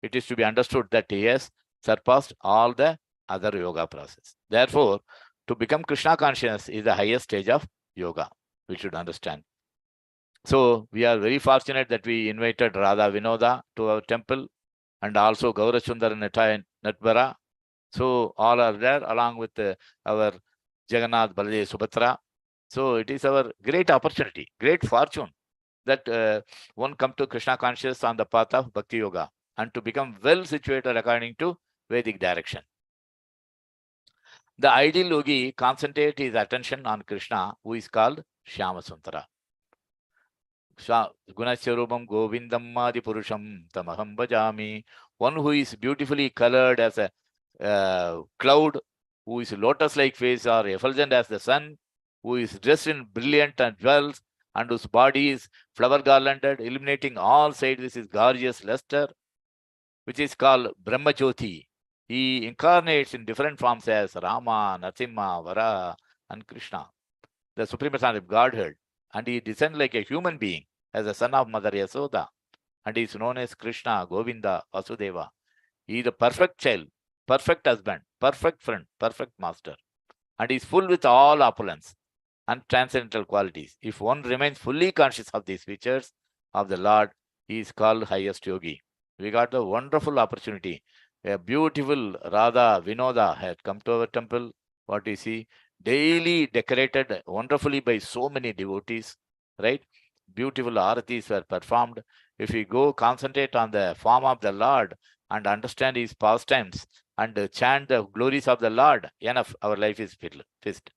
it is to be understood that he has surpassed all the other yoga process. Therefore, to become Krishna conscious is the highest stage of yoga. We should understand. So we are very fortunate that we invited Radha Vinoda to our temple and also Gaurachundara Natbara. So all are there along with our Jagannath Baladev Subhatra. So it is our great opportunity, great fortune that one come to Krishna conscious on the path of Bhakti Yoga and to become well situated according to Vedic direction. The ideal yogi concentrates his attention on Krishna, who is called Shyama Sundara. Gunaswarupam Govindam Adi Purusham Tamaham Bhajami. One who is beautifully colored as a cloud, who is lotus-like face or effulgent as the sun, who is dressed in brilliant and jewels, and whose body is flower garlanded, illuminating all sides with his gorgeous luster, which is called Brahmajyoti. He incarnates in different forms as Rama, Narasimha, Vara, and Krishna, the Supreme Personality of Godhead. And he descends like a human being as the son of Mother Yasoda. And he is known as Krishna, Govinda, Vasudeva. He is the perfect child, perfect husband, perfect friend, perfect master. And he is full with all opulence and transcendental qualities. If one remains fully conscious of these features of the Lord, he is called highest yogi. We got the wonderful opportunity. A beautiful Radha Vinoda had come to our temple. What we see, daily decorated wonderfully by so many devotees, right? Beautiful aratis were performed. If we go concentrate on the form of the Lord and understand his pastimes and chant the glories of the Lord, enough, our life is fixed.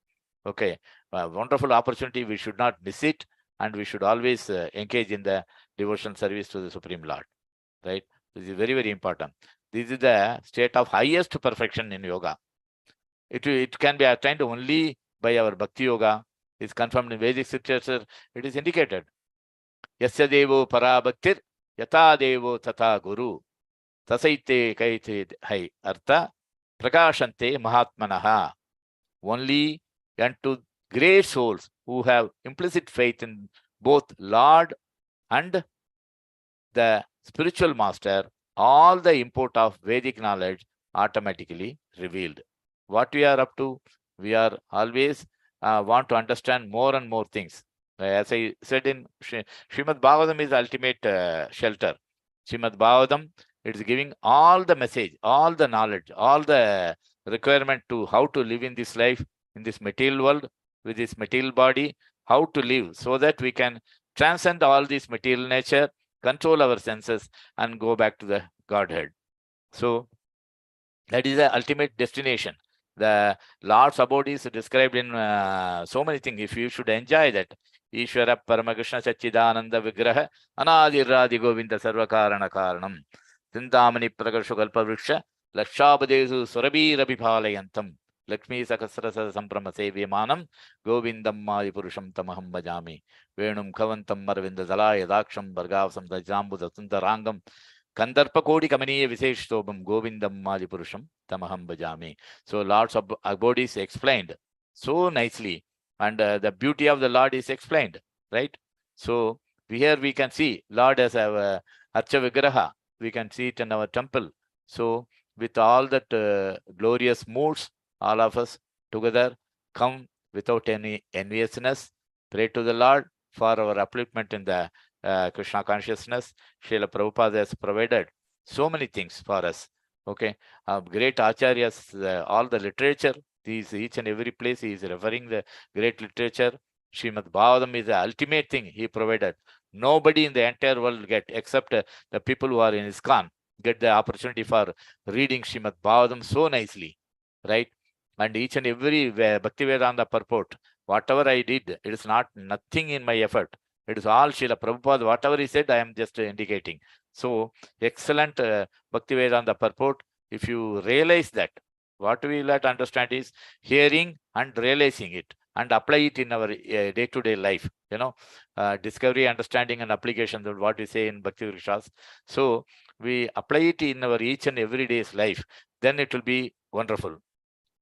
Okay, a wonderful opportunity. We should not miss it, and we should always engage in the devotional service to the Supreme Lord, right? This is very, very important. This is the state of highest perfection in yoga. It can be attained only by our Bhakti Yoga. It's confirmed in Vedic scriptures. It is indicated. Yasya devo parabhaktir yata devo tata guru tasaite kaite hai artha prakashante mahatmanaha. Only unto great souls who have implicit faith in both Lord and the spiritual master, all the import of Vedic knowledge automatically revealed. What we are up to, we are always want to understand more and more things. As I said in Srimad Bhagavatam is ultimate shelter. Srimad Bhagavatam, it is giving all the message, all the knowledge, all the requirement to how to live in this life, in this material world, with this material body, how to live so that we can transcend all this material nature, control our senses, and go back to the Godhead. So that is the ultimate destination. The Lord's abode is described in so many things. If you should enjoy that, Ishvara Paramakrishna Sachidananda Vigraha Anadiradi Govinda Sarvakarana Karanam Sindamani Prakarshu Kalpavriksha Lakshabadesu Surabhi Rabipalayantam Lakshmi Sakasrasa Samprama Sevimanam Govindam Madi Purusham Tamaham Bhajami Venum Kavantam Marvinda Zalaya Daksham Bhargavasam Dajambuda Sundarangam Kandarpa Kodi Kamaniya Viseshobam Govindam Madi Purusham Tamaham Bhajami. So Lord's abode is explained so nicely, and the beauty of the Lord is explained, right? So here we can see Lord as a Archa Vigraha. We can see it in our temple. So with all that glorious moods, all of us together come without any enviousness, pray to the Lord for our upliftment in the Krishna consciousness. Srila Prabhupada has provided so many things for us. Okay, great acharyas, all the literature, each and every place he is referring the great literature. Srimad Bhagavatam is the ultimate thing he provided. Nobody in the entire world get, except the people who are in ISKCON, get the opportunity for reading Srimad Bhagavatam so nicely, right? And each and every Bhaktivedanta purport, whatever I did, it is not nothing in my effort. It is all Srila Prabhupada. Whatever he said, I am just indicating. So excellent Bhaktivedanta purport. If you realize that, what we will have to understand is hearing and realizing it and apply it in our day-to-day life. You know, discovery, understanding, and application. Of what we say in Bhakti Vrikshas. So we apply it in our each and every day's life. Then it will be wonderful.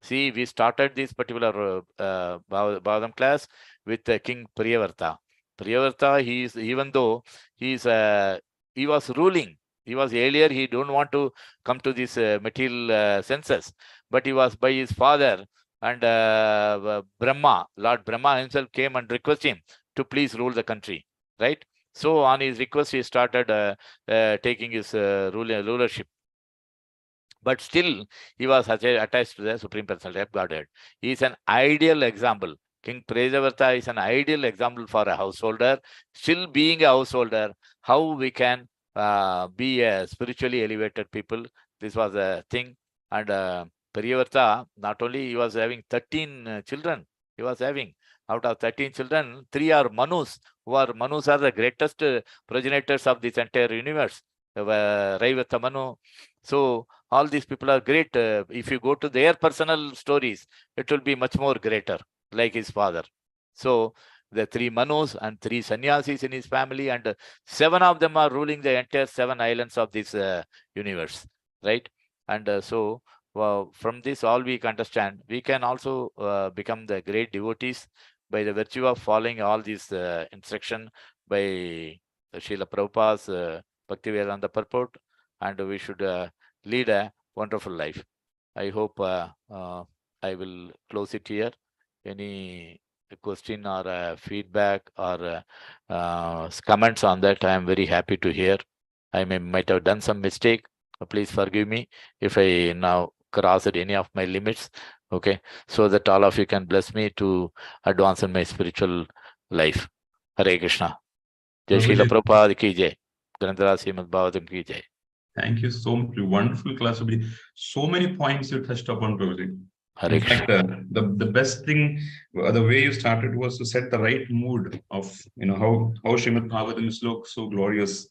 See, we started this particular Bhagavatam class with King Priyavarta. Priyavarta, he is, even though he was ruling, he was earlier, he don't want to come to this material senses, but he was by his father, and Brahma, Lord Brahma himself came and requested him to please rule the country, right? So on his request, he started taking his rulership. But still, he was attached to the Supreme Personality of Godhead. He is an ideal example. King Priyavarta is an ideal example for a householder. Still being a householder, how we can be a spiritually elevated people. This was a thing. And Priyavarta, not only he was having 13 children, he was having, out of 13 children, 3 are Manus, Manus are the greatest progenitors of this entire universe. Raivata Manu. So all these people are great. If you go to their personal stories, it will be much more greater, like his father. So the 3 Manus and 3 sannyasis in his family, and 7 of them are ruling the entire 7 islands of this universe, right? And so from this, all we can understand, we can also become the great devotees by the virtue of following all these instruction by Srila Prabhupada's Bhaktivedanta purport, and we should lead a wonderful life. I hope I will close it here. Any question or feedback or comments on that, I am very happy to hear. I might have done some mistake. Please forgive me if I now crossed any of my limits. Okay, so that all of you can bless me to advance in my spiritual life. Hare Krishna. Jai Srila Prabhuji, Prabhupada ki jai. Granthara Srimad Bhagavatam ki jai. thank you so much. Wonderful class, Prabhuji. So many points you touched upon, Prabhuji. Hare In Krishna. fact, the best thing, the way you started was to set the right mood of, how Srimad Bhagavatam is so glorious.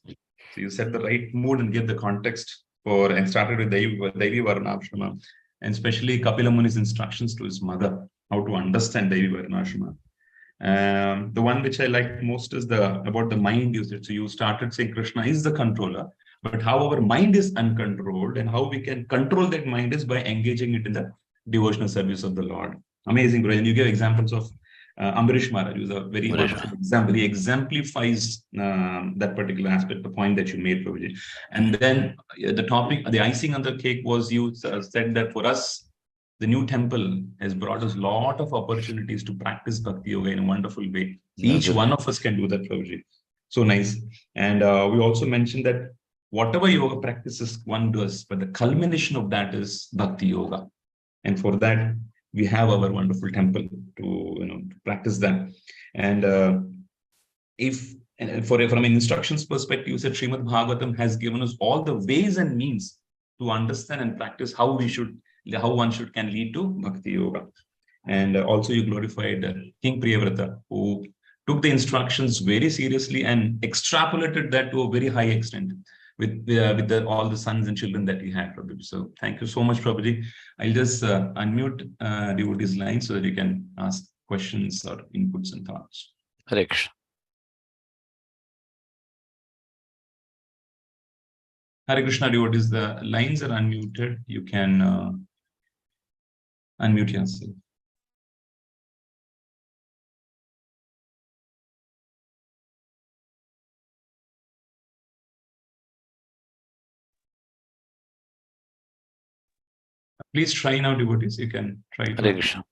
So you set the right mood and give the context and started with Devi Varnashrama, and especially Kapila Muni's instructions to his mother, how to understand Devi Varnashrama. The one which I like most is about the mind usage. So you started saying Krishna is the controller, but how our mind is uncontrolled and how we can control that mind is by engaging it in the devotional service of the Lord. Amazing, bro. And you give examples of Ambarish Maharaj, who's a very wonderful example. He exemplifies that particular aspect, the point that you made, Prabhuji. And then the topic, the icing on the cake was you said that for us, the new temple has brought us a lot of opportunities to practice Bhakti Yoga in a wonderful way. Each one of us can do that, Prabhuji. So nice. And we also mentioned that whatever yoga practices one does, but the culmination of that is Bhakti Yoga. And for that, we have our wonderful temple to practice that. And from an instructions perspective, you said Srimad Bhagavatam has given us all the ways and means to understand and practice how one can lead to Bhakti Yoga. And also you glorified King Priyavrata, who took the instructions very seriously and extrapolated that to a very high extent with all the sons and children that he had, Prabhuji. So thank you so much, Prabhuji. I'll just unmute devotees' line so that you can ask questions or inputs and thoughts. Hare Krishna. Hare Krishna, devotees, the lines are unmuted. You can unmute yourself. Please try now, devotees. You can try to. Hare Krishna.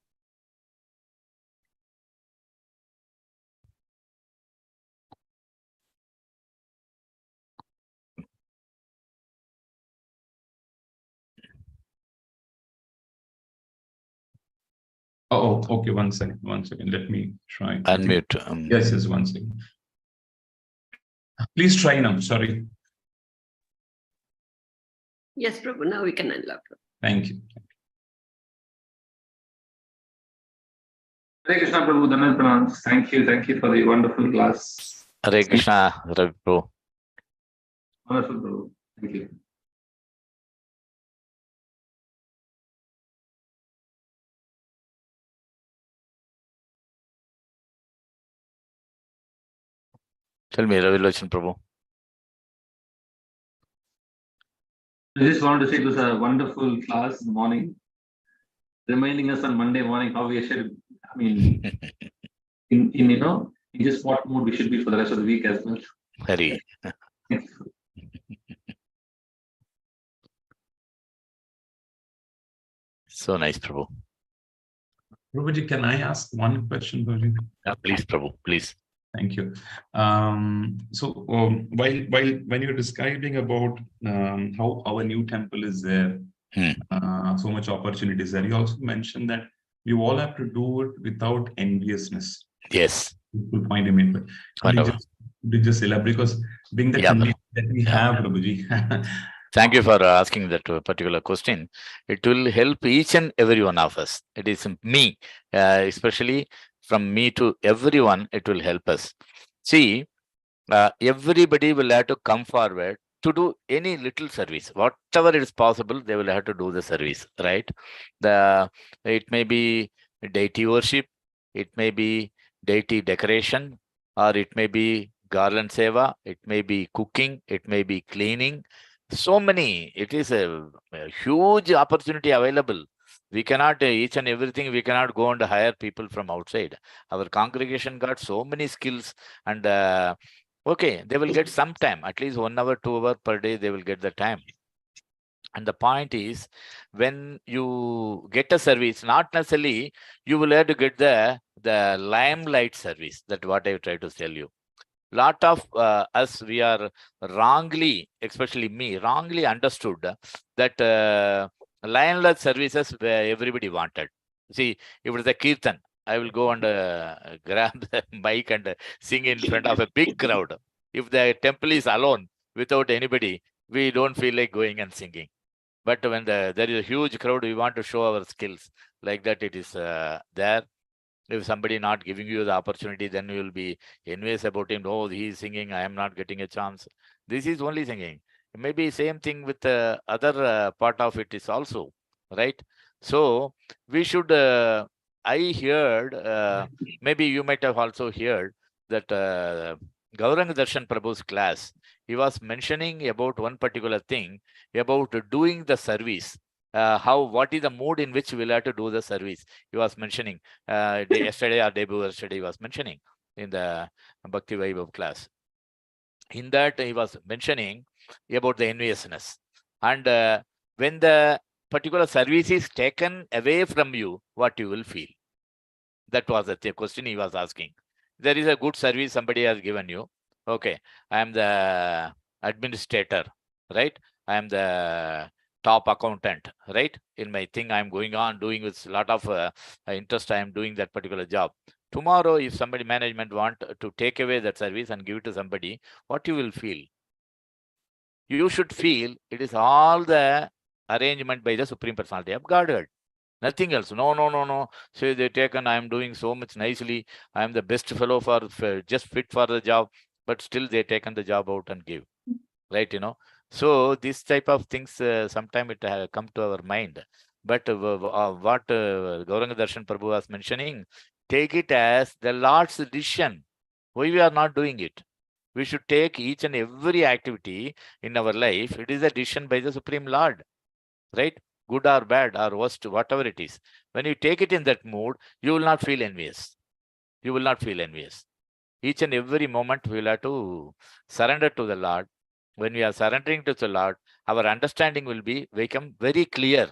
Oh, okay. One second. Let me try. Unmute. Yes, 1 second. Please try now. Sorry. Yes, Prabhu. Now we can unlock. Thank you. Hare Krishna, Prabhu. Dhanad Pranam. Thank you for the wonderful class. Hare Krishna, Ravi Prabhu. Wonderful, Prabhu. Thank you. Tell me, Ravi Lochan Prabhu. I just wanted to say it was a wonderful class in the morning, reminding us on Monday morning how we should, in just what mood we should be for the rest of the week as well. Hari. So nice, Prabhu. Prabhuji, can I ask one question, Prabhuji? Please, Prabhu, please. Thank you. So while when you're describing about how our new temple is there, so much opportunities there, you also mentioned that we all have to do it without enviousness. Yes. Good point you made. But just elaborate, because being the condition that we have, Prabhuji. Thank you for asking that particular question. It will help each and every one of us. It is me, especially from me to everyone, it will help us. See, everybody will have to come forward to do any little service. Whatever is possible, they will have to do the service, right? It may be deity worship, it may be deity decoration, or it may be garland seva, it may be cooking, it may be cleaning. So many, it is a huge opportunity available. We cannot, each and everything, we cannot go and hire people from outside. Our congregation got so many skills, and okay, they will get some time, at least 1 hour, 2 hours per day, they will get the time. And the point is, when you get a service, not necessarily you will have to get the limelight service. That's what I try to tell you. Lot of us, we are wrongly, especially me, wrongly understood that limelight services where everybody wanted. See, if it's a kirtan, I will go and grab the mic and sing in front of a big crowd. If the temple is alone without anybody, we don't feel like going and singing. But when there is a huge crowd, we want to show our skills. Like that, it is there. If somebody not giving you the opportunity, then you will be envious about him. Oh, he is singing, I am not getting a chance. This is only singing. Maybe same thing with the other part of it is also, right? So we should, I heard, maybe you might have also heard that Gauranga Darshan Prabhu's class, he was mentioning about one particular thing about doing the service. What is the mood in which we'll have to do the service? He was mentioning yesterday or day before yesterday, he was mentioning in the Bhakti Vaibhav class. In that, he was mentioning about the enviousness. And when the particular service is taken away from you, what you will feel? That was the question he was asking. There is a good service somebody has given you. Okay, I am the administrator, right? I am the top accountant, right? In my thing, I am going on doing with a lot of interest. I am doing that particular job. Tomorrow, if somebody management want to take away that service and give it to somebody, what you will feel? You should feel it is all the arrangement by the Supreme Personality of Godhead. Nothing else. No, no, no, no. Say they taken, I am doing so much nicely. I am the best fellow for just fit for the job, but still they taken the job out and give. Right, So this type of things, sometime it come to our mind. But what Gauranga Darshan Prabhu was mentioning, take it as the Lord's decision. Why we are not doing it? We should take each and every activity in our life. It is a decision by the Supreme Lord, right? Good or bad or worst, whatever it is. When you take it in that mood, you will not feel envious. You will not feel envious. Each and every moment we will have to surrender to the Lord. When we are surrendering to the Lord, our understanding will become very clear.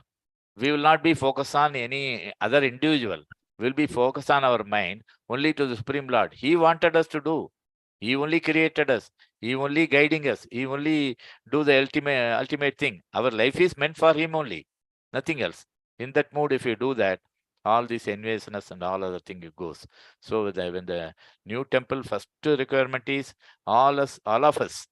We will not be focused on any other individual. We'll be focused on our mind only to the Supreme Lord. He wanted us to do. He only created us. He only guiding us. He only do the ultimate thing. Our life is meant for him only. Nothing else. In that mood, if you do that, all this enviousness and all other thing it goes. So when the new temple, first requirement is all of us,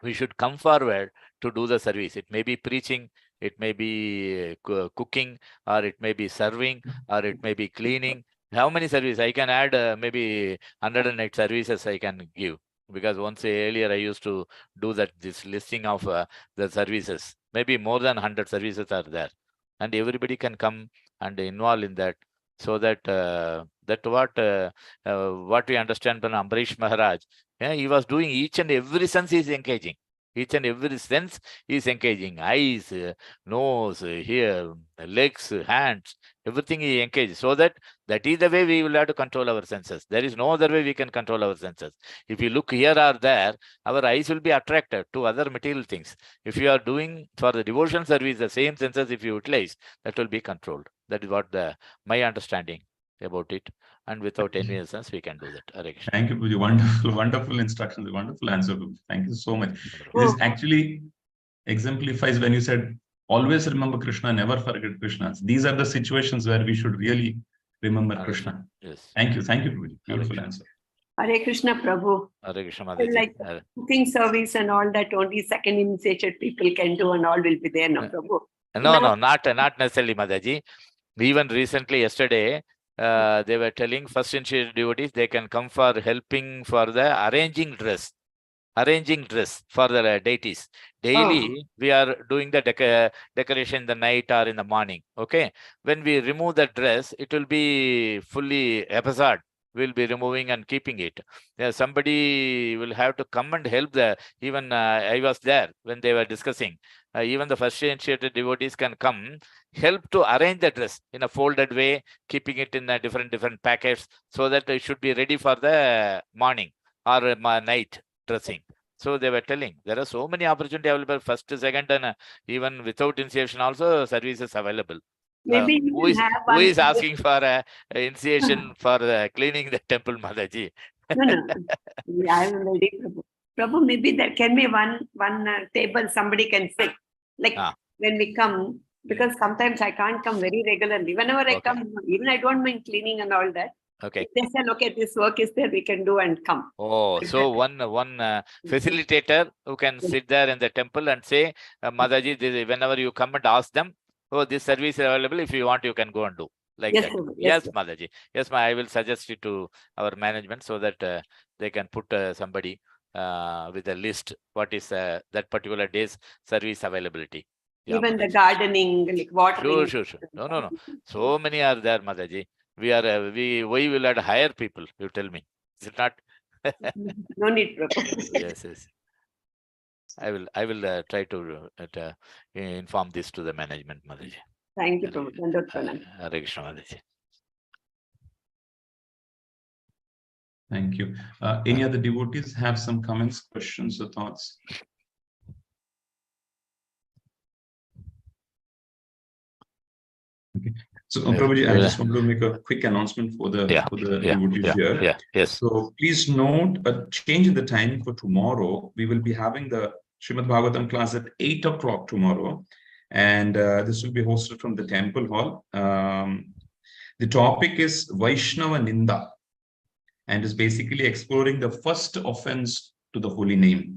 we should come forward to do the service. It may be preaching, it may be cooking, or it may be serving, or it may be cleaning. How many services? I can add maybe 108 services I can give. Because once earlier I used to do this listing of the services. Maybe more than 100 services are there. And everybody can come and involve in that. So that what we understand from Ambarish Maharaj, he was doing each and every sense is engaging. Each and every sense is engaging. Eyes, nose, ear, legs, hands, everything he engages. So that is the way we will have to control our senses. There is no other way we can control our senses. If you look here or there, our eyes will be attracted to other material things. If you are doing for the devotion service, the same senses if you utilize, that will be controlled. That is what my understanding about it. And without any sense, we can do that. Hare Krishna. Thank you, Puji. Wonderful, wonderful instructions, wonderful answer. Thank you so much. This actually exemplifies when you said, always remember Krishna, never forget Krishna. These are the situations where we should really remember Krishna. Yes. Thank you, Puji. Beautiful answer. Hare Krishna, Prabhu. Hare Krishna, Mataji. Like cooking service and all that only second initiated people can do and all will be there, no, Prabhu? No, not necessarily, Mataji. Even recently, yesterday, they were telling first initiated devotees, they can come for helping for the arranging dress for the deities. Daily, we are doing the decoration in the night or in the morning. Okay. When we remove the dress, it will be fully episode. We'll be removing and keeping it. Somebody will have to come and help even I was there when they were discussing. Even the first initiated devotees can come, help to arrange the dress in a folded way, keeping it in different packets so that it should be ready for the morning or night dressing. So they were telling there are so many opportunities available, first, second, and even without initiation also services available. Maybe who is asking for initiation for cleaning the temple, Mataji? No. I am ready, Prabhu. Prabhu, maybe there can be one table somebody can sit. Like when we come, Because sometimes I can't come very regularly. Whenever I Okay. come, even I don't mind cleaning and all that. Okay. If they say, okay, this work is there, we can do and come. Oh, so one facilitator who can sit there in the temple and say, Mataji, whenever you come and ask them, oh, this service is available. If you want, you can go and do. Like Yes, that. Prabhu. Yes, Yes, Mataji. Yes, I will suggest it to our management so that they can put somebody with a list what is that particular day's service availability. Yeah, even the Mataji. gardening, like watering. Sure. No. So many are there, Mataji. We will have to hire people. You tell me. Is it not? No need, Prabhu. Yes. I will try to inform this to the management, Mataji. Thank you, Prabhu. Dandot Pranam. Hare Krishna, Mataji. Thank you. Any other devotees have some comments, questions, or thoughts? Okay. So, Prabhuji, I just want to make a quick announcement for the devotees here. Yeah. Yes. So, please note a change in the timing for tomorrow. We will be having the Srimad Bhagavatam class at 8 o'clock tomorrow, and this will be hosted from the temple hall. The topic is Vaishnava Ninda, and is basically exploring the first offense to the holy name.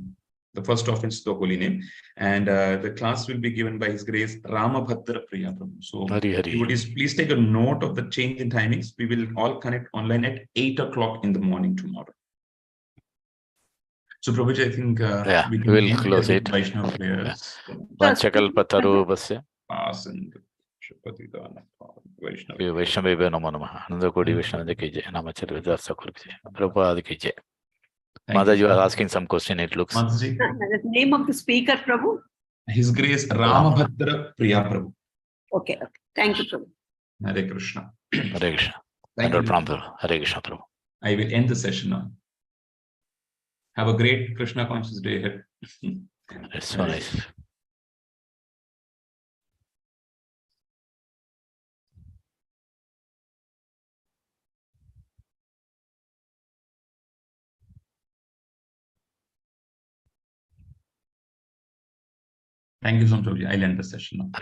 The first offense to the holy name. And the class will be given by His Grace Ramabhadra Priya Prabhu. So, devotees, please take a note of the change in timings. We will all connect online at 8 o'clock in the morning tomorrow. So, Prabhuji, I think we will close it. Vaishnava prayers. Vanchakalpatarubhasya. Vaishnava Namo Namaha. Anandakodi Vaishnava ki jai. Namacharya Vidyartha ki jai. Prabhupada ki jai. Mataji was asking some question, it looks. Mataji. The name of the speaker, Prabhu? His Grace Ramabhadra Priya Prabhu. Okay. Thank you, Prabhu. Hare Krishna. Hare Krishna. Thank you. Hare Krishna, Prabhu. I will end the session now. Have a great Krishna conscious day ahead. It's so nice. Thank you so much. I'll end the session now.